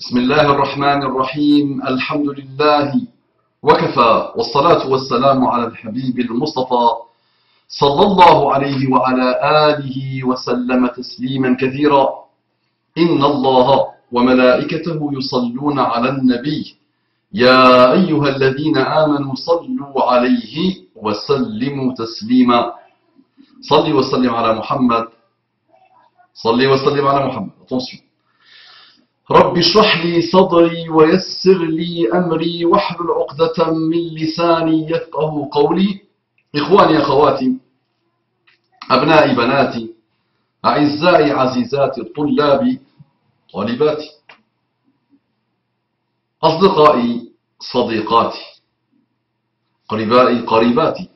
بسم الله الرحمن الرحيم الحمد لله وكفى والصلاة والسلام على الحبيب المصطفى صلى الله عليه وعلى آله وسلم تسليما كثيرا إن الله وملائكته يصلون على النبي يا أيها الذين آمنوا صلوا عليه وسلموا تسليما صلي وسلم على محمد صلي وسلم على محمد. Attention. رب اشرح لي صدري ويسر لي أمري واحلل عقدة من لساني يفقه قولي. إخواني أخواتي أبنائي بناتي أعزائي عزيزاتي طلابي طالباتي أصدقائي صديقاتي قريبائي قريباتي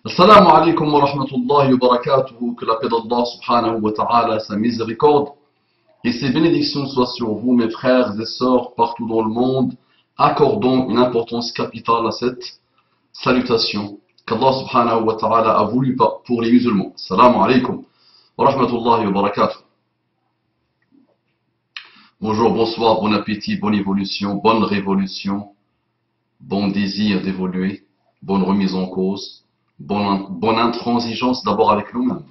السلام عليكم ورحمة الله وبركاته. Que la paix d'Allah subhanahu wa ta'ala, sa miséricorde et ses bénédictions soient sur vous, mes frères et sœurs, partout dans le monde. Accordons une importance capitale à cette salutation qu'Allah subhanahu wa ta'ala a voulu pour les musulmans. Assalamu alaikum wa rahmatullahi wa barakatuh. Bonjour, bonsoir, bon appétit, bonne évolution, bonne révolution, bon désir d'évoluer, bonne remise en cause, bonne intransigeance d'abord avec nous-mêmes,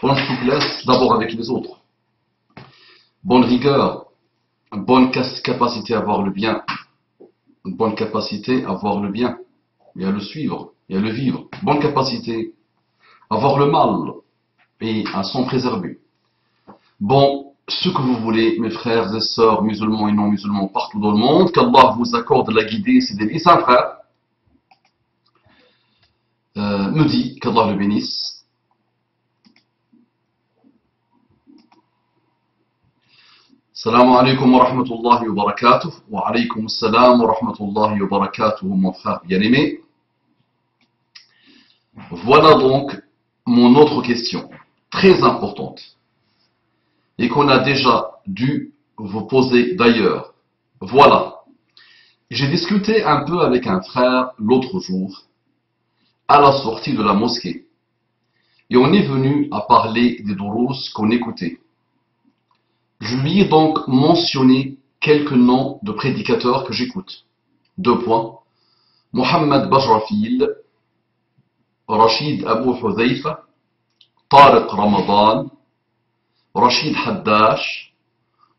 bonne souplesse d'abord avec les autres, bonne rigueur, bonne capacité à voir le bien, bonne capacité à voir le bien et à le suivre et à le vivre, bonne capacité à voir le mal et à s'en préserver. Bon, ce que vous voulez, mes frères et sœurs musulmans et non musulmans partout dans le monde, qu'Allah vous accorde la guidée, c'est des un frère me dit, qu'Allah le bénisse. Assalamu alaikum wa rahmatullahi wa barakatuh. Wa alaikum assalam wa rahmatullahi wa barakatuh, mon frère bien-aimé. Voilà donc mon autre question, très importante, et qu'on a déjà dû vous poser d'ailleurs. Voilà. J'ai discuté un peu avec un frère l'autre jour, à la sortie de la mosquée, et on est venu à parler des durous qu'on écoutait. Je lui ai donc mentionné quelques noms de prédicateurs que j'écoute. 2 points. Mohamed Bajrafil, Rachid Abu Hudhaifa, Tariq Ramadan, Rachid Haddash,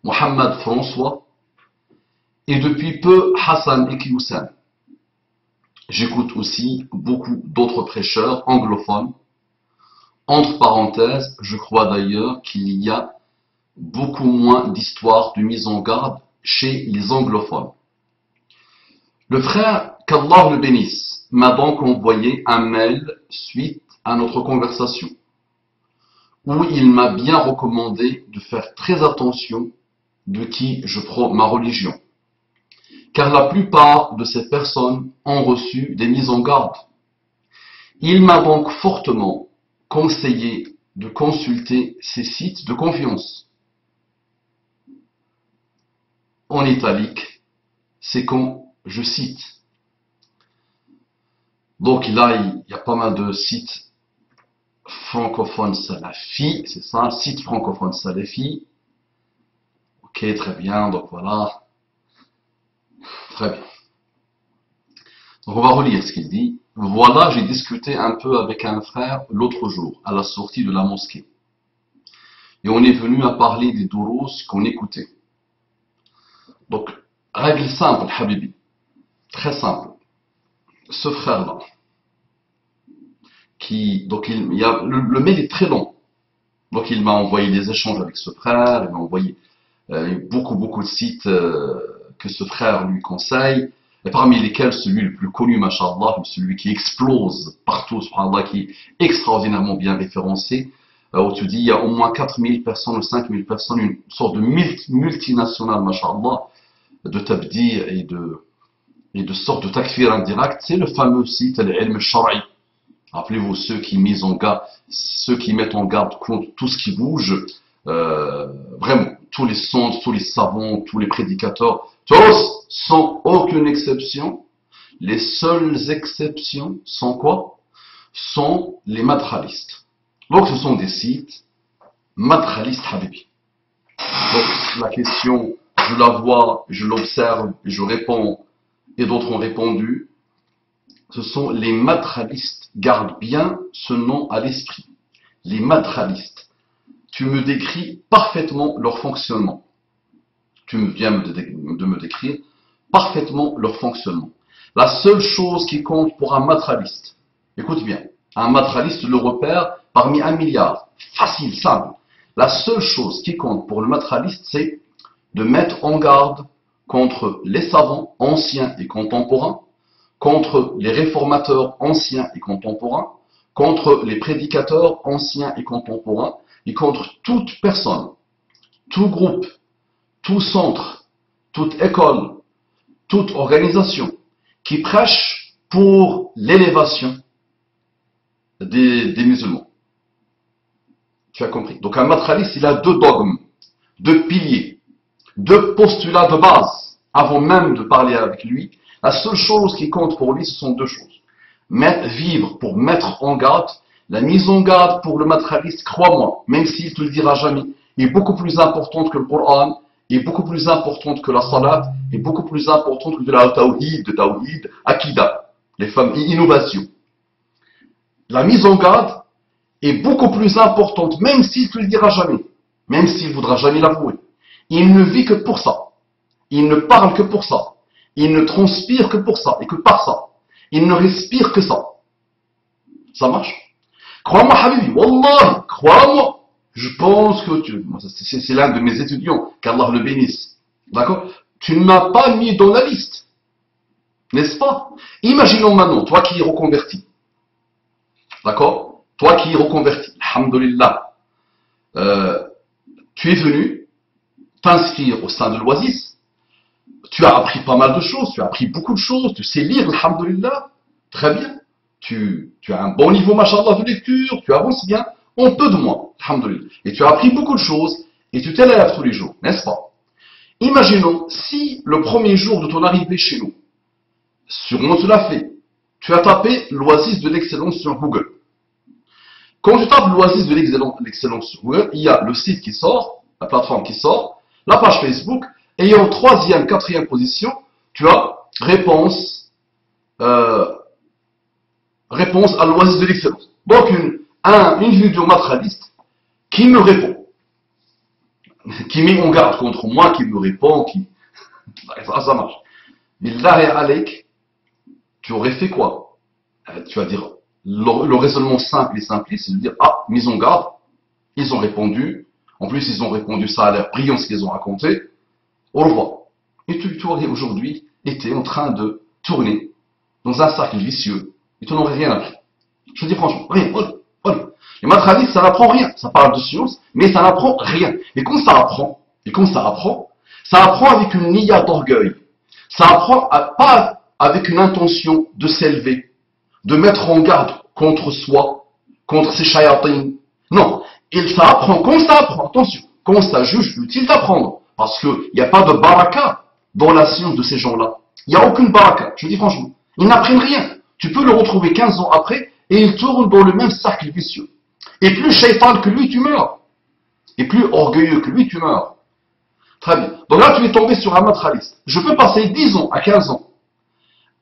Mohamed François, et depuis peu Hassan Iqiyoussen. J'écoute aussi beaucoup d'autres prêcheurs anglophones. Entre parenthèses, je crois d'ailleurs qu'il y a beaucoup moins d'histoires de mise en garde chez les anglophones. Le frère, qu'Allah le bénisse, m'a donc envoyé un mail suite à notre conversation, où il m'a bien recommandé de faire très attention de qui je prends ma religion. Car la plupart de ces personnes ont reçu des mises en garde. Il m'a donc fortement conseillé de consulter ces sites de confiance. En italique, c'est quand je cite. Donc là, il y a pas mal de sites francophones salafi, c'est ça, site francophone salafi. Ok, très bien, donc voilà. Très bien. Donc on va relire ce qu'il dit. Voilà, j'ai discuté un peu avec un frère l'autre jour, à la sortie de la mosquée. Et on est venu à parler des durous qu'on écoutait. Donc, règle simple, Habibi. Très simple. Ce frère-là, donc le mail est très long. Donc il m'a envoyé des échanges avec ce frère, il m'a envoyé beaucoup de sites que ce frère lui conseille, et parmi lesquels celui le plus connu, mashallah, celui qui explose partout, subhanallah, qui est extraordinairement bien référencé, où tu dis il y a au moins 4000 personnes ou 5000 personnes, une sorte de multinationale, mashallah, de tabdi et de sorte de takfir indirect. C'est le fameux site al-ilm al-shar'i. Rappelez-vous, ceux qui mettent en garde contre tout ce qui bouge, vraiment, tous les sondes, tous les savants, tous les prédicateurs, tous, sans aucune exception. Les seules exceptions sont quoi? Sont les madralistes. Donc ce sont des sites madralistes, Habibi. Donc la question je la vois, je l'observe, je réponds, et d'autres ont répondu, ce sont les madralistes. Garde bien ce nom à l'esprit. Les madralistes. Tu me décris parfaitement leur fonctionnement. Tu viens de me décrire parfaitement leur fonctionnement. La seule chose qui compte pour un madraliste, écoute bien, un madraliste le repère parmi 1 milliard. Facile, simple. La seule chose qui compte pour le madraliste, c'est de mettre en garde contre les savants anciens et contemporains, contre les réformateurs anciens et contemporains, contre les prédicateurs anciens et contemporains, et contre toute personne, tout groupe, tout centre, toute école, toute organisation qui prêche pour l'élévation des musulmans. Tu as compris. Donc un madraliste, il a 2 dogmes, 2 piliers, 2 postulats de base. Avant même de parler avec lui, la seule chose qui compte pour lui, ce sont 2 choses. Vivre pour mettre en garde. La mise en garde pour le madraliste, crois-moi, même s'il te le dira jamais, est beaucoup plus importante que le Coran, est beaucoup plus importante que la salat, est beaucoup plus importante que de la tawhid, akida, les femmes innovation. La mise en garde est beaucoup plus importante, même s'il te le dira jamais, même s'il voudra jamais l'avouer. Il ne vit que pour ça. Il ne parle que pour ça. Il ne transpire que pour ça et que par ça. Il ne respire que ça. Ça marche? Crois-moi, Habibi, Wallah, crois-moi. Je pense que c'est l'un de mes étudiants, qu'Allah le bénisse. D'accord? Tu ne m'as pas mis dans la liste. N'est-ce pas? Imaginons maintenant, toi qui es reconverti. D'accord? Toi qui es reconverti. Alhamdulillah. Tu es venu t'inscrire au sein de l'Oasis. Tu as appris pas mal de choses. Tu as appris beaucoup de choses. Tu sais lire, alhamdulillah. Très bien. Tu as un bon niveau, machallah, de lecture, tu avances bien, en peu de mois, alhamdoulilah. Et tu as appris beaucoup de choses, et tu t'élèves tous les jours, n'est-ce pas? Imaginons, si le premier jour de ton arrivée chez nous, sûrement tu l'as fait, tu as tapé l'Oasis de l'excellence sur Google. Quand tu tapes l'Oasis de l'excellence sur Google, il y a le site qui sort, la plateforme qui sort, la page Facebook, et en 3e, 4e position, tu as réponse à l'Oasis de l'excellence. Donc une vidéo madraliste qui me répond, qui met en garde contre moi, qui me répond, ça marche. Mais là, Alek, tu aurais fait quoi? Tu vas dire, le raisonnement simple et simpliste, c'est de dire, mise en garde, ils ont répondu, en plus ils ont répondu, ça a l'air brillant ce qu'ils ont raconté, au revoir. Et tu aurais aujourd'hui été en train de tourner dans un cercle vicieux, et tu n'aurais rien appris. Je te dis franchement, rien. Les madralistes, ça n'apprend rien. Ça parle de science, mais ça n'apprend rien. Et quand ça apprend, ça apprend avec une niya d'orgueil. Ça apprend pas avec une intention de s'élever, de mettre en garde contre soi, contre ses shayatines. Non. Ça apprend, quand ça apprend, attention, quand ça juge utile d'apprendre. Parce qu'il n'y a pas de baraka dans la science de ces gens-là. Il n'y a aucune baraka. Je te dis franchement. Ils n'apprennent rien. Tu peux le retrouver 15 ans après et il tourne dans le même cercle vicieux. Et plus shaitan que lui, tu meurs. Et plus orgueilleux que lui, tu meurs. Très bien. Donc là, tu es tombé sur un madraliste. Je peux passer 10 ans à 15 ans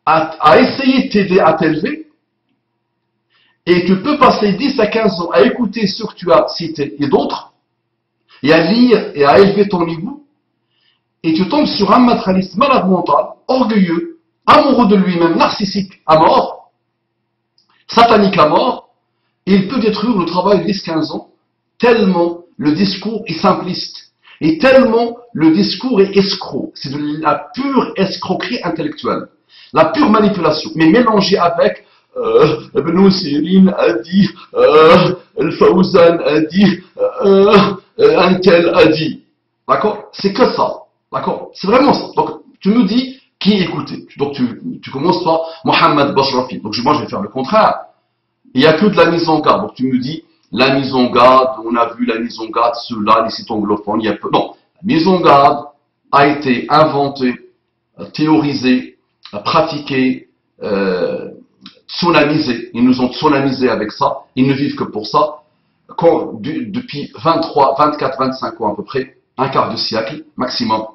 à essayer de t'aider à t'élever. Et tu peux passer 10 à 15 ans à écouter ce que tu as cité et d'autres. Et à lire et à élever ton niveau. Et tu tombes sur un madraliste malade mental, orgueilleux, amoureux de lui-même, narcissique à mort, satanique à mort, et il peut détruire le travail de 10-15 ans, tellement le discours est simpliste, et tellement le discours est escroc. C'est de la pure escroquerie intellectuelle, la pure manipulation, mais mélangée avec Ibn Sirin a dit, Al-Fawzan a dit, un tel a dit. D'accord? C'est que ça. D'accord? C'est vraiment ça. Donc, tu me dis qui écouter. Donc, tu commences par Mohamed Bashrafi. Donc, moi, je vais faire le contraire. Il n'y a que de la mise en garde. Donc, tu me dis, la mise en garde, on a vu la mise en garde, ceux-là, les sites anglophones, il y a peu. Non. La mise en garde a été inventée, théorisée, pratiquée, tsunamisée. Ils nous ont tsunamisés avec ça. Ils ne vivent que pour ça. Depuis 23, 24, 25 ans à peu près, un quart de siècle maximum.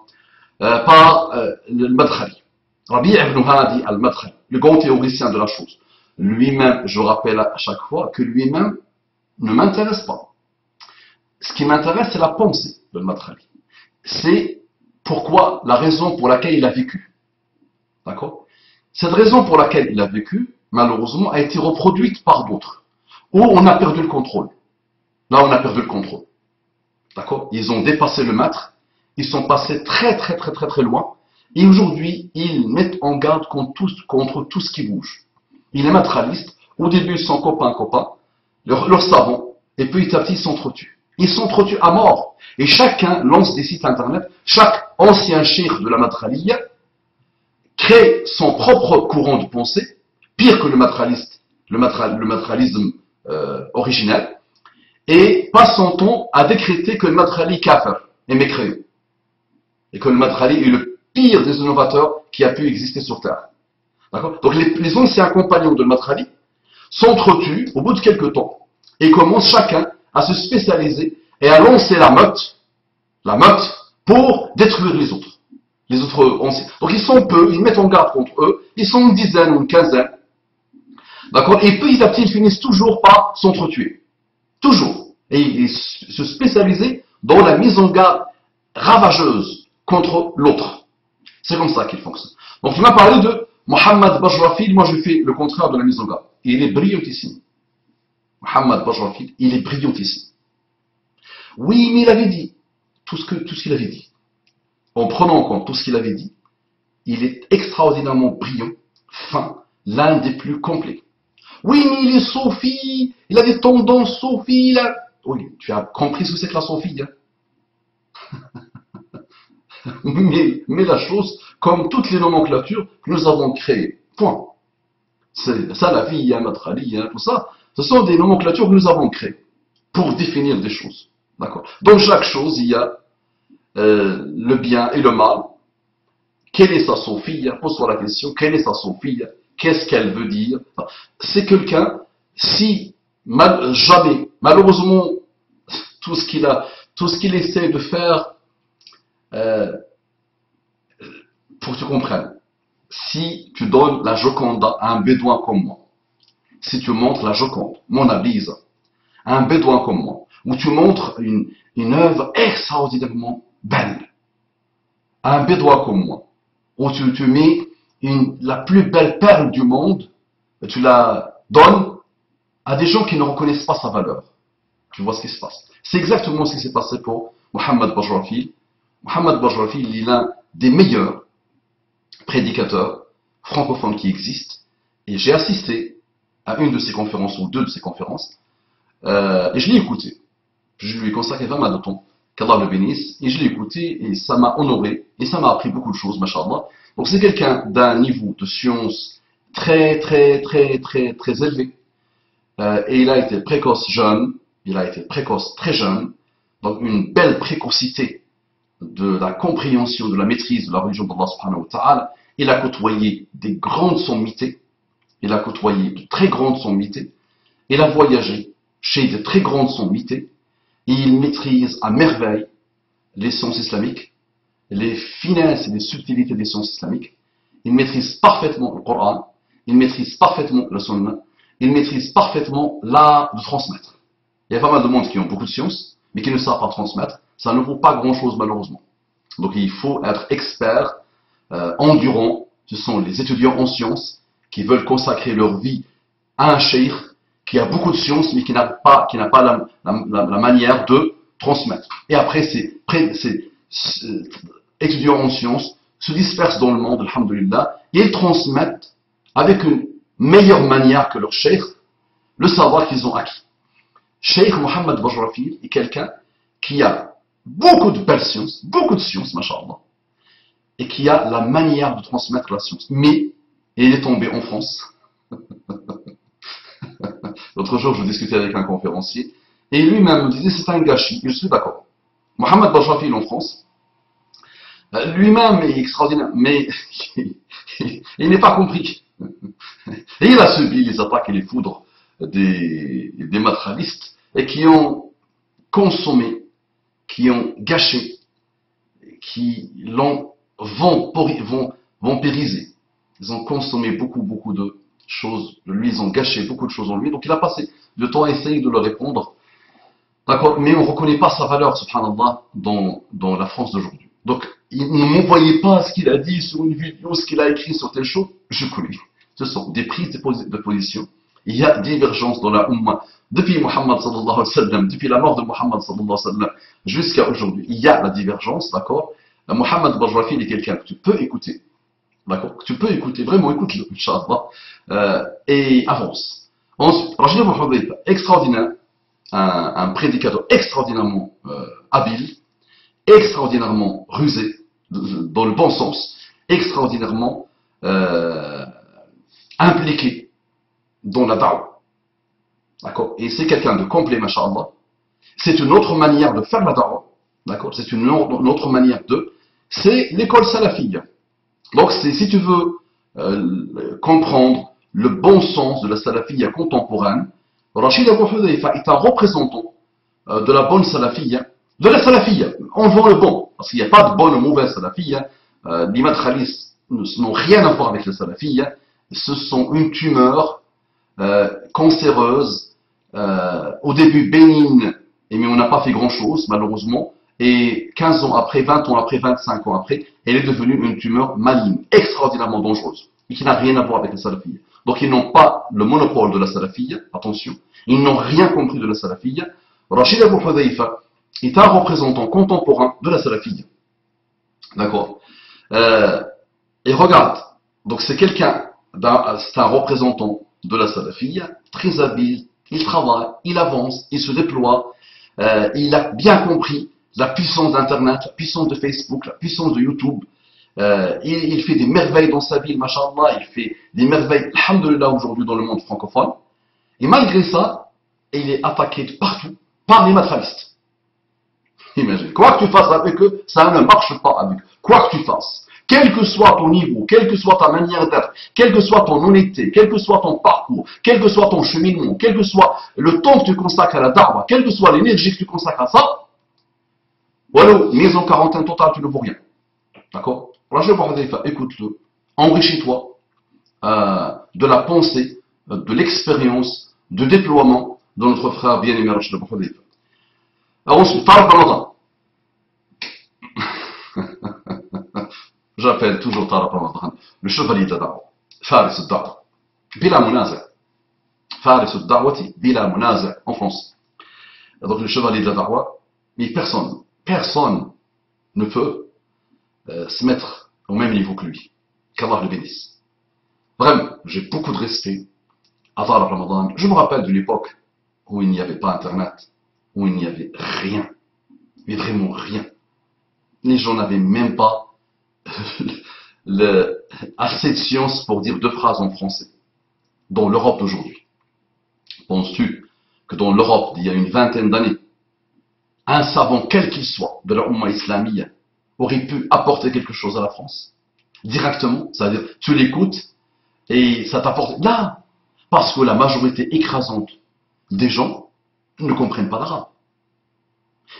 par le Madkhali. Rabi' ibn Hadi al-Madkhali, le grand théoricien de la chose. Lui-même, je rappelle à chaque fois que lui-même ne m'intéresse pas. Ce qui m'intéresse, c'est la pensée de Madkhali. C'est pourquoi, la raison pour laquelle il a vécu. D'accord? Cette raison pour laquelle il a vécu, malheureusement, a été reproduite par d'autres. Où on a perdu le contrôle. Là, on a perdu le contrôle. D'accord? Ils ont dépassé le maître. Ils sont passés très loin. Et aujourd'hui, ils mettent en garde contre tout ce qui bouge. Il est matérialiste. Au début, ils sont copains, leurs savants. Et petit à petit, ils s'entretuent. Ils s'entretuent à mort. Et chacun lance des sites internet. Chaque ancien cheikh de la matralia crée son propre courant de pensée, pire que le matérialisme originel, et passe son temps à décréter que le matrali kafir est mécréant. Et que le matrali est le pire des innovateurs qui a pu exister sur Terre. D'accord? Donc les anciens compagnons de matrali s'entretuent au bout de quelques temps et commencent chacun à se spécialiser et à lancer la meute pour détruire les autres anciens. Donc ils sont peu, ils mettent en garde contre eux, ils sont une dizaine ou une quinzaine. D'accord? Et petit à petit, ils finissent toujours par s'entretuer. Toujours. Et ils se spécialiser dans la mise en garde ravageuse contre l'autre. C'est comme ça qu'il fonctionne. Donc il m'a parlé de Mohammed Bajrafil, moi je fais le contraire de la mise en garde. Il est brillantissime. Mohammed Bajrafil, il est brillantissime. Oui, mais il avait dit tout ce qu'il avait dit. En prenant en compte tout ce qu'il avait dit, il est extraordinairement brillant, fin, l'un des plus complets. Oui, mais il est Sophie, il a des tendances Sophie, là. Oui, tu as compris ce que c'est que la Sophie, hein. mais la chose, comme toutes les nomenclatures que nous avons créées, point. C'est ça la vie, hein, notre Ali, hein, tout ça, ce sont des nomenclatures que nous avons créées pour définir des choses. D'accord? Dans chaque chose, il y a le bien et le mal. Quelle est sa Sophie? Pose-toi la question, quelle est sa Sophie? Qu'est-ce qu'elle veut dire? C'est quelqu'un, si jamais, malheureusement, tout ce qu'il essaie de faire, pour que tu comprennes, si tu donnes la Joconde à un bédouin comme moi, si tu montres la Joconde, Mona Lisa, à un bédouin comme moi, où tu montres une œuvre extraordinairement belle, à un bédouin comme moi, où tu mets la plus belle perle du monde, tu la donnes à des gens qui ne reconnaissent pas sa valeur. Tu vois ce qui se passe. C'est exactement ce qui s'est passé pour Mohammed Bajrafil. Mohammed Bajrafil, il est l'un des meilleurs prédicateurs francophones qui existent. Et j'ai assisté à une de ses conférences, ou deux de ses conférences, et je l'ai écouté. Je lui ai consacré vraiment de temps, qu'Allah le bénisse, et je l'ai écouté, et ça m'a honoré, et ça m'a appris beaucoup de choses, mashallah. Donc c'est quelqu'un d'un niveau de science très élevé. Et il a été précoce jeune, il a été précoce très jeune, donc une belle précocité de la compréhension, de la maîtrise de la religion d'Allah subhanahu wa ta'ala. Il a côtoyé des grandes sommités, il a côtoyé de très grandes sommités, il a voyagé chez de très grandes sommités, et il maîtrise à merveille les sciences islamiques, les finesses et les subtilités des sciences islamiques. Il maîtrise parfaitement le Coran, il maîtrise parfaitement la Sunna, il maîtrise parfaitement l'art de transmettre. Il y a pas mal de monde qui ont beaucoup de sciences, mais qui ne savent pas transmettre. Ça ne vaut pas grand-chose malheureusement. Donc il faut être expert, endurant. Ce sont les étudiants en sciences qui veulent consacrer leur vie à un cheikh qui a beaucoup de sciences, mais qui n'a pas la manière de transmettre. Et après, ces étudiants en sciences se dispersent dans le monde, alhamdulillah, et ils transmettent avec une meilleure manière que leur cheikh le savoir qu'ils ont acquis. Cheikh Mohammed Bajrafil est quelqu'un qui a beaucoup de belles sciences, beaucoup de sciences, mashallah, et qui a la manière de transmettre la science. Mais il est tombé en France. L'autre jour, je discutais avec un conférencier, et lui-même me disait c'est un gâchis, et je suis d'accord. Mohammed Bajrafil en France, lui-même est extraordinaire, mais il n'est pas compris. Et il a subi les attaques et les foudres des matérialistes, et qui ont consommé, qui ont gâché, qui l'ont vampiriser. Ils ont consommé beaucoup de choses de lui, ils ont gâché beaucoup de choses en lui. Donc il a passé le temps à essayer de leur répondre. D'accord, mais on ne reconnaît pas sa valeur, subhanallah, dans la France d'aujourd'hui. Donc, ne m'envoyez pas ce qu'il a dit sur une vidéo, ce qu'il a écrit sur telle chose, je connais. Ce sont des prises de position. Il y a divergence dans la Ummah. Depuis Muhammad sallallahu alayhi wa sallam, depuis la mort de Muhammad sallallahu alayhi wa sallam, jusqu'à aujourd'hui, il y a la divergence, d'accord. Mohamed Bajrafi est quelqu'un que tu peux écouter, d'accord, que tu peux écouter, vraiment écoute-le, Inch'Allah, et avance. Ensuite, Rachid Abu Hudayfa, extraordinaire, un prédicateur extraordinairement habile, extraordinairement rusé, dans le bon sens, extraordinairement impliqué dans la da'wah. D'accord. Et c'est quelqu'un de complet, masha'Allah. C'est une autre manière de faire la da'wah. D'accord. C'est une autre manière de... C'est l'école salafiyya. Donc, si tu veux comprendre le bon sens de la salafiyya contemporaine, Rachid Abu Hudayfa est un représentant de la bonne salafiyya, de la salafiyya. On vend le bon, parce qu'il n'y a pas de bonne ou mauvaise salafiyya. L'imam Khalis n'ont rien à voir avec la salafiyya. Ce sont une tumeur cancéreuse, au début bénigne, mais on n'a pas fait grand-chose, malheureusement. Et 15 ans après, 20 ans après, 25 ans après, elle est devenue une tumeur maligne, extraordinairement dangereuse, et qui n'a rien à voir avec la salafiyya. Donc ils n'ont pas le monopole de la salafiyya, attention, ils n'ont rien compris de la salafiyya. Rachid Abu Hudayfa est un représentant contemporain de la salafiyya. D'accord. Et regarde, donc c'est quelqu'un, c'est un représentant de la salafiyya, très habile, il travaille, il avance, il se déploie, il a bien compris la puissance d'Internet, la puissance de Facebook, la puissance de YouTube. Il fait des merveilles dans sa vie, mashallah, il fait des merveilles, alhamdulillah, aujourd'hui dans le monde francophone. Et malgré ça, il est attaqué de partout par les matralistes. Imagine, quoi que tu fasses avec eux, ça ne marche pas avec eux. Quoi que tu fasses, quel que soit ton niveau, quelle que soit ta manière d'être, quelle que soit ton honnêteté, quel que soit ton parcours, quel que soit ton cheminement, quel que soit le temps que tu consacres à la da'wah, quelle que soit l'énergie que tu consacres à ça, voilà, mise en quarantaine totale, tu ne vaux rien. D'accord? Rachid Abu Hudayfa, écoute-le, enrichis-toi de la pensée, de l'expérience, de déploiement de notre frère bien-aimé Rachid Abu Hudayfa. Alors ensuite, Tariq Ramadan. J'appelle toujours Tariq Ramadan le chevalier de la da'wah, Faris al-Da'wah, bila munaza. Faris al-Da'wati, bila munaza, en France. Donc le chevalier de la da'wah, mais personne ne peut se mettre au même niveau que lui. Qu'Allah le bénisse. Vraiment, j'ai beaucoup de respect à Tariq Ramadan. Je me rappelle de l'époque où il n'y avait pas Internet, où il n'y avait rien, mais vraiment rien. Les gens n'avaient même pas assez de science pour dire deux phrases en français. Dans l'Europe d'aujourd'hui, penses-tu que dans l'Europe d'il y a une vingtaine d'années, un savant, quel qu'il soit, de la Ummah islamique, aurait pu apporter quelque chose à la France? Directement, c'est-à-dire, tu l'écoutes et ça t'apporte. Là, parce que la majorité écrasante des gens ne comprennent pas l'arabe.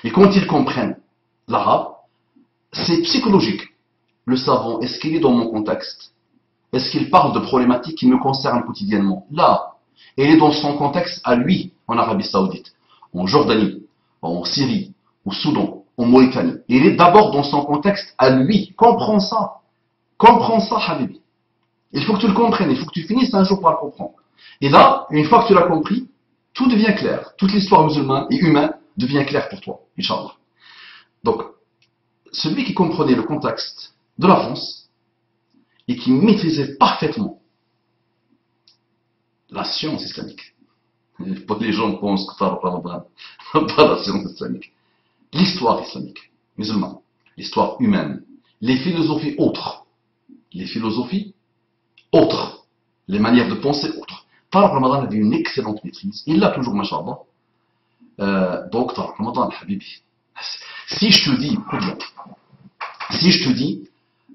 Et quand ils comprennent l'arabe, c'est psychologique. Le savant, est-ce qu'il est dans mon contexte? Est-ce qu'il parle de problématiques qui me concernent quotidiennement? Là, il est dans son contexte à lui, en Arabie Saoudite, en Jordanie, en Syrie, au Soudan, en Mauritanie. Il est d'abord dans son contexte à lui. Comprends ça. Comprends ça, Habibi. Il faut que tu le comprennes. Il faut que tu finisses un jour par le comprendre. Et là, une fois que tu l'as compris, tout devient clair. Toute l'histoire musulmane et humaine devient claire pour toi, Inch'Allah. Donc, celui qui comprenait le contexte de la France et qui maîtrisait parfaitement la science islamique. Les gens pensent que ça représente pas la science islamique. L'histoire islamique, musulmane, l'histoire humaine, les philosophies autres, les manières de penser autres. Tariq Ramadan avait une excellente maîtrise. Il l'a toujours, mashallah. Donc, Tariq Ramadan, Habibi. Si je te dis,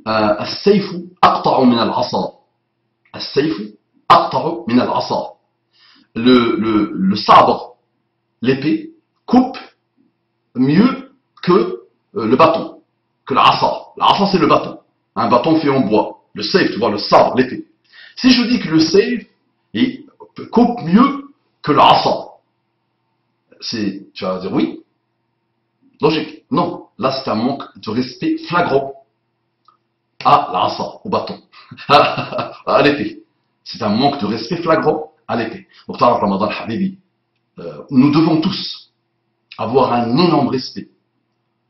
السيف أقطع من العصا. السيف أقطع من العصا. Le sabre, l'épée, coupe mieux que le bâton, que l'asa. L'asa, c'est le bâton. un bâton fait en bois, le sayf, tu vois, le sabre, l'épée. Si je dis que le sayf coupe mieux que le asa, tu vas dire oui, logique. Non, là c'est un manque de respect flagrant à l'asa, au bâton, à l'épée. C'est un manque de respect flagrant à l'épée. Donc, Ramadan Habibi, nous devons tous avoir un énorme respect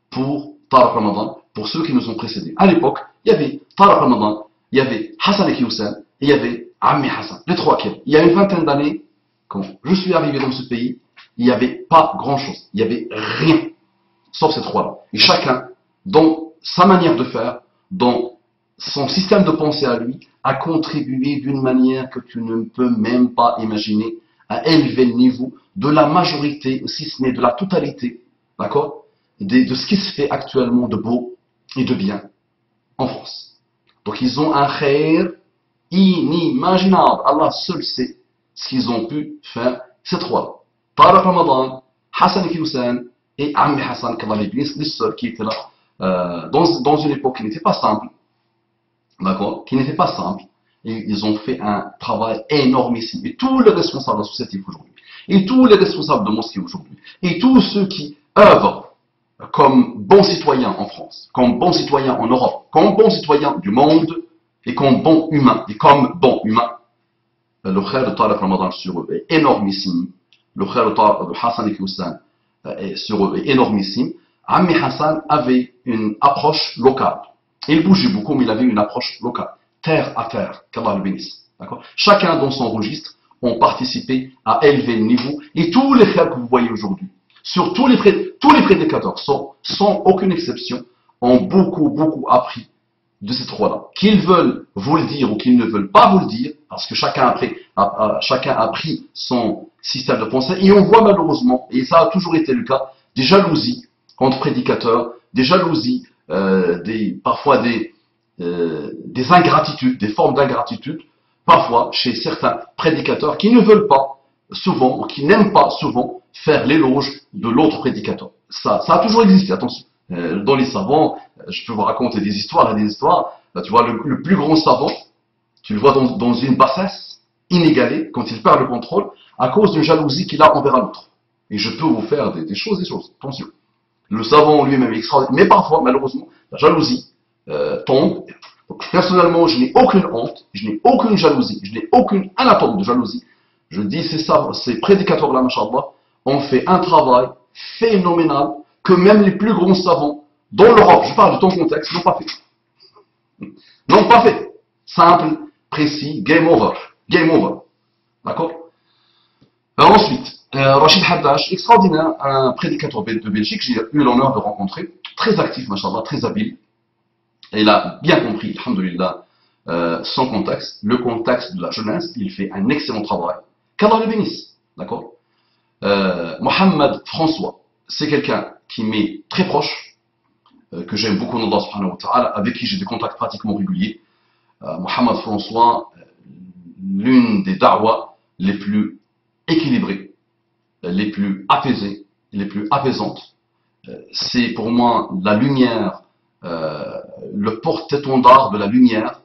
pour Tariq Ramadan, pour ceux qui nous ont précédés. À l'époque, il y avait Tariq Ramadan, il y avait Hassan et Hussein, et il y avait Ammi Hassan, les trois qui. Il y a une vingtaine d'années, quand je suis arrivé dans ce pays, il n'y avait pas grand-chose. Il n'y avait rien, sauf ces trois-là. Et chacun, dans sa manière de faire, dans son système de pensée à lui, a contribué d'une manière que tu ne peux même pas imaginer à élever le niveau de la majorité, si ce n'est de la totalité, d'accord, de ce qui se fait actuellement de beau et de bien en France. Donc ils ont un khair inimaginable. Allah seul sait ce qu'ils ont pu faire, ces trois-là. Tariq Ramadan, Hassan Hussein et Ammi Hassan, les seuls qui étaient là dans une époque qui n'était pas simple, d'accord, qui n'était pas simple. Et ils ont fait un travail énormissime. Et tous les responsables associatifs aujourd'hui, et tous les responsables de mosquées aujourd'hui, et tous ceux qui œuvrent comme bons citoyens en France, comme bons citoyens en Europe, comme bons citoyens du monde, et comme bons humains, le frère de Tariq Ramadan sur eux est énormissime. Le frère de Hassan et Hussein sur eux est énormissime. Ammi Hassan avait une approche locale. Il bougeait beaucoup, mais il avait une approche locale. Terre à terre, qu'Allah le bénisse. Chacun dans son registre ont participé à élever le niveau. Et tous les frères que vous voyez aujourd'hui, sur tous les prédicateurs, sans aucune exception, ont beaucoup appris de ces trois-là. Qu'ils veulent vous le dire ou qu'ils ne veulent pas vous le dire, parce que chacun a pris son système de pensée. Et on voit malheureusement, et ça a toujours été le cas, des jalousies entre prédicateurs, des jalousies, parfois des ingratitudes, des formes d'ingratitude, parfois chez certains prédicateurs qui ne veulent pas souvent, ou qui n'aiment pas souvent, faire l'éloge de l'autre prédicateur. Ça a toujours existé, attention. Dans les savants, je peux vous raconter des histoires et des histoires. Tu vois, le plus grand savant, tu le vois dans une bassesse inégalée, quand il perd le contrôle, à cause d'une jalousie qu'il a envers un autre. Et je peux vous faire des choses, attention. Le savant lui-même est extraordinaire, mais parfois, malheureusement, la jalousie tombe. Donc, personnellement, je n'ai aucune honte, je n'ai aucune jalousie, je n'ai aucune anatome de jalousie. Je dis, ces prédicateurs-là, machallah, ont fait un travail phénoménal que même les plus grands savants, dans l'Europe, je parle de ton contexte, n'ont pas fait. N'ont pas fait. Simple, précis, game over. Game over. D'accord? Ensuite, Rachid Haddash, extraordinaire, un prédicateur de Belgique, j'ai eu l'honneur de rencontrer, très actif, machallah, très habile. Et il a bien compris, alhamdoulilah, son contexte, le contexte de la jeunesse, il fait un excellent travail. Qu'Allah le bénisse. D'accord? Mohamed François, c'est quelqu'un qui m'est très proche, que j'aime beaucoup dans Allah subhanahu wa ta'ala, avec qui j'ai des contacts pratiquement réguliers. Mohamed François, l'une des da'wah les plus équilibrées, les plus apaisées, les plus apaisantes. C'est pour moi la lumière, le porte-étendard de la lumière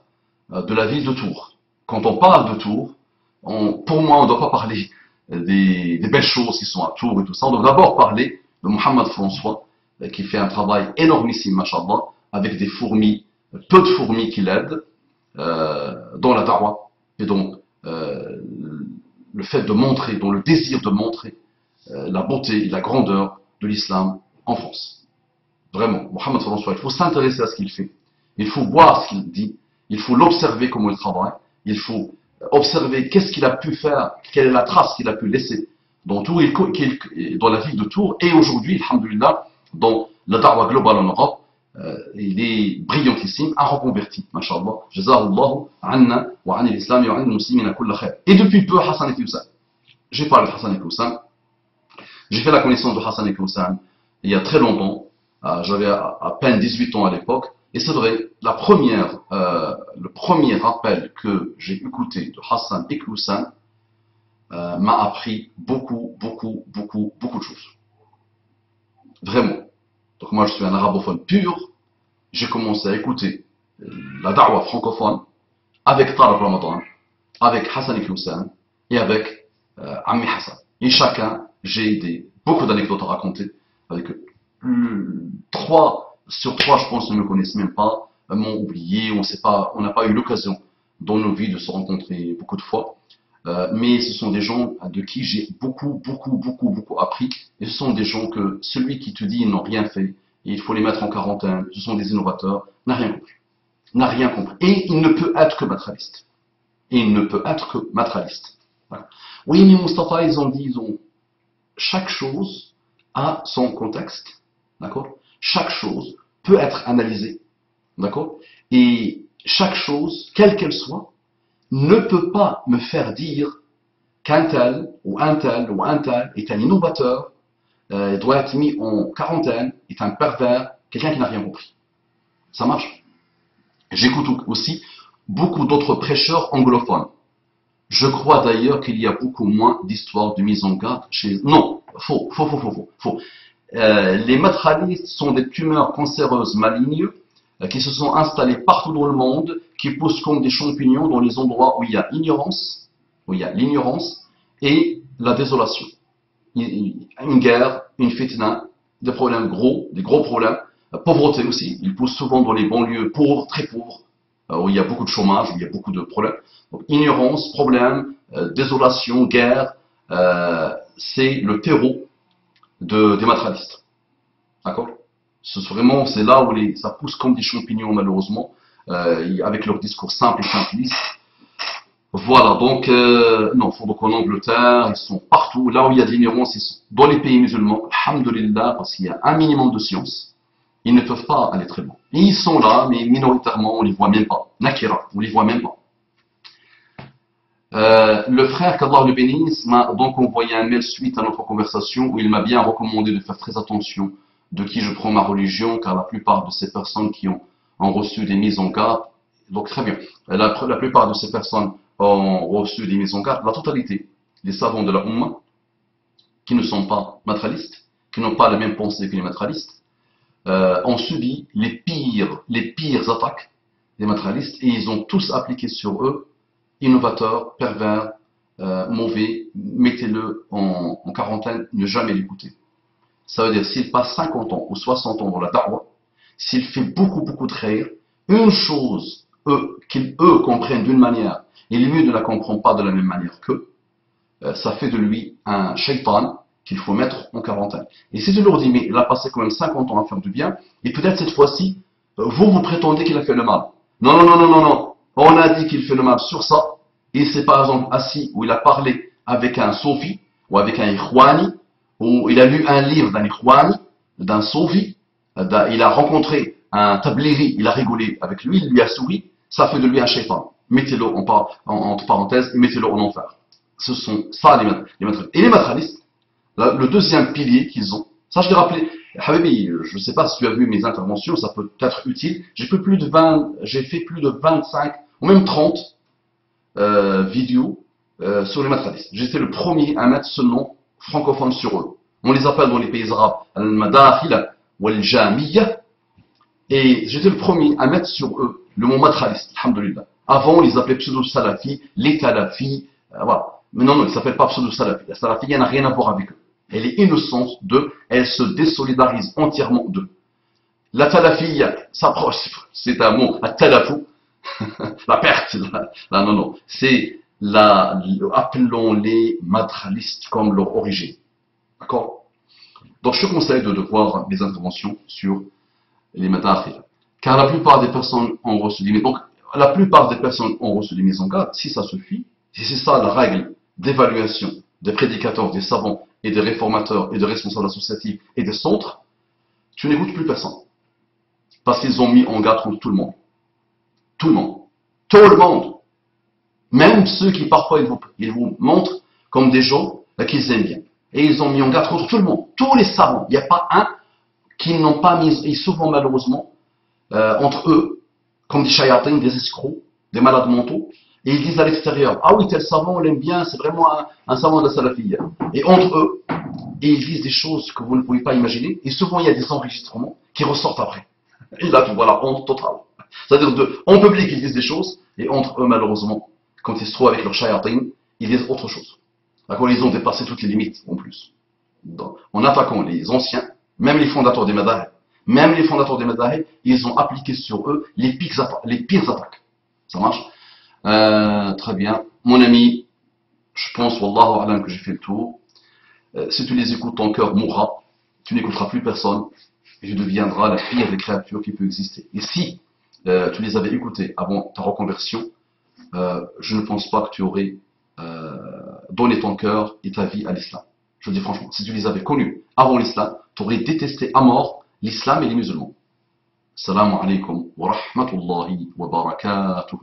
de la ville de Tours. Quand on parle de Tours, pour moi, on ne doit pas parler des belles choses qui sont à Tours et tout ça. On doit d'abord parler de Mohamed François, qui fait un travail énormissime, machallah, avec des fourmis, peu de fourmis qui l'aident dans la da'wah. Et donc, le fait de montrer, dans le désir de montrer la beauté et la grandeur de l'islam en France. Vraiment, Mohamed François, il faut s'intéresser à ce qu'il fait. Il faut voir ce qu'il dit. Il faut l'observer comment il travaille. Il faut observer qu'est-ce qu'il a pu faire, quelle est la trace qu'il a pu laisser dans Tours, dans la ville de Tours, et aujourd'hui, alhamdoulilah, dans la da'wah globale en Europe. Il est brillantissime, un reconverti, mashallah. Jazahullahu anna wa anil islam wa anil muslimina kulla khair. Et depuis peu, Hassan et Hussein. J'ai parlé de Hassan et Hussein. J'ai fait la connaissance de Hassan et Hussein il y a très longtemps. J'avais à peine 18 ans à l'époque. Et c'est vrai, le premier appel que j'ai écouté de Hassan et Hussein m'a appris beaucoup de choses. Vraiment. Donc moi, je suis un arabophone pur. J'ai commencé à écouter la da'wa francophone avec Tarek Ramadan, avec Hassan Iklousan et avec Ammi Hassan. Et chacun, j'ai beaucoup d'anecdotes à raconter avec eux. 3 sur 3, je pense, ne me connaissent même pas, m'ont oublié, on n'a pas eu l'occasion dans nos vies de se rencontrer beaucoup de fois. Mais ce sont des gens de qui j'ai beaucoup appris. Et ce sont des gens que celui qui te dit ils n'ont rien fait, et il faut les mettre en quarantaine, ce sont des innovateurs, n'a rien compris. N'a rien compris. Et il ne peut être que matraliste. Et il ne peut être que matraliste. Voilà. Oui, mais Mustafa, ils ont dit, chaque chose a son contexte. D'accord? Chaque chose peut être analysée. D'accord? Et chaque chose, quelle qu'elle soit, ne peut pas me faire dire qu'un tel ou un tel ou un tel est un innovateur, doit être mis en quarantaine, est un pervers, quelqu'un qui n'a rien compris. Ça marche. J'écoute aussi beaucoup d'autres prêcheurs anglophones. Je crois d'ailleurs qu'il y a beaucoup moins d'histoires de mise en garde chez... Non, faux. Les matralistes sont des tumeurs cancéreuses malignes qui se sont installées partout dans le monde, qui poussent comme des champignons dans les endroits où il y a l'ignorance et la désolation. Une guerre, une fitna, des problèmes des gros problèmes, la pauvreté aussi, ils poussent souvent dans les banlieues pauvres, très pauvres, où il y a beaucoup de chômage, où il y a beaucoup de problèmes. Donc, ignorance, problème, désolation, guerre, c'est le terreau des matralistes. D'accord? C'est là où ça pousse comme des champignons, malheureusement, avec leur discours simple et simpliste. Voilà, donc, non, donc en Angleterre, ils sont partout, là où il y a de l'ignorance, ils sont dans les pays musulmans, alhamdoulilah, parce qu'il y a un minimum de science, ils ne peuvent pas aller très loin. Et ils sont là, mais minoritairement, on les voit même pas. Nakira, on les voit même pas. Le frère, qu'Allah le bénisse, m'a donc envoyé un mail suite à notre conversation où il m'a bien recommandé de faire très attention de qui je prends ma religion, car la plupart de ces personnes qui ont reçu des mises en garde, donc très bien, la plupart de ces personnes ont reçu des mises en garde, la totalité des savants de la Ummah, qui ne sont pas matralistes, qui n'ont pas la même pensée que les matralistes, ont subi les pires attaques des matralistes, et ils ont tous appliqué sur eux innovateur, pervers, mauvais, mettez-le en quarantaine, ne jamais l'écouter. Ça veut dire, s'il passe 50 ans ou 60 ans dans la da'wah, s'il fait beaucoup de khayr, une chose qu'ils comprennent d'une manière, et lui ne la comprend pas de la même manière qu'eux, ça fait de lui un shaitan qu'il faut mettre en quarantaine. Et si tu leur dis, mais il a passé quand même 50 ans à faire du bien, et peut-être cette fois-ci, vous prétendez qu'il a fait le mal. Non. On a dit qu'il fait le mal sur ça. Il s'est par exemple assis où il a parlé avec un soufi ou avec un ikhwani, où il a lu un livre d'un ikhwani, d'un soufi, il a rencontré un tablighi, il a rigolé avec lui, il lui a souri, ça fait de lui un shaitan. Mettez-le entre parenthèses et mettez-le en enfer. Ce sont ça les matralistes. Et les matralistes, le deuxième pilier qu'ils ont, ça je l'ai rappelé, Habibi, je ne sais pas si tu as vu mes interventions, ça peut être utile. J'ai fait plus de 25 ou même 30 vidéos sur les matralistes. J'étais le premier à mettre ce nom francophone sur eux. On les appelle dans les pays arabes al-madakhila ou al-jamiyya. Et j'étais le premier à mettre sur eux le mot matraliste, alhamdoulilah. Avant, on les appelait pseudo-salafis, les talafis, voilà. Mais non, ils ne s'appellent pas pseudo-salafis. La salafie n'a rien à voir avec eux. Elle est innocente d'eux, elle se désolidarise entièrement d'eux. La talafiyya s'approche, c'est un mot, à talafou, la perte, non, c'est appelons-les matralistes comme leur origine. D'accord? Donc je te conseille de voir mes interventions sur les madakhila. Car la plupart des personnes ont reçu des mises en garde, si ça suffit, si c'est ça la règle d'évaluation des prédicateurs, des savants et des réformateurs et des responsables associatifs et des centres, tu n'écoutes plus personne. Parce qu'ils ont mis en garde contre tout le monde. Tout le monde. Tout le monde. Même ceux qui parfois ils vous montrent comme des gens qu'ils aiment bien. Et ils ont mis en garde contre tout le monde. Tous les savants. Il n'y a pas un qui n'ont pas mis, et souvent malheureusement, entre eux, comme des chayatines, des escrocs, des malades mentaux, et ils disent à l'extérieur, ah oui, tel savant, on l'aime bien, c'est vraiment un savant de la salafiyya. Et entre eux, et ils disent des choses que vous ne pouvez pas imaginer, et souvent il y a des enregistrements qui ressortent après. Et là, tu vois la honte totale. C'est-à-dire, en public, ils disent des choses, et entre eux, malheureusement, quand ils se trouvent avec leur shayatin, ils disent autre chose. D'accord, ils ont dépassé toutes les limites, en plus. En attaquant les anciens, même les fondateurs des madahib, ils ont appliqué sur eux les pires attaques. Ça marche? Très bien. Mon ami, je pense, wallahu alam, que j'ai fait le tour. Si tu les écoutes, ton cœur mourra, tu n'écouteras plus personne, et tu deviendras la pire des créatures qui peut exister. Et si tu les avais écoutés avant ta reconversion, je ne pense pas que tu aurais donné ton cœur et ta vie à l'islam. Je le dis franchement, si tu les avais connus avant l'islam, tu aurais détesté à mort l'islam et les musulmans. Assalamu alaikum wa rahmatullahi wa barakatuh.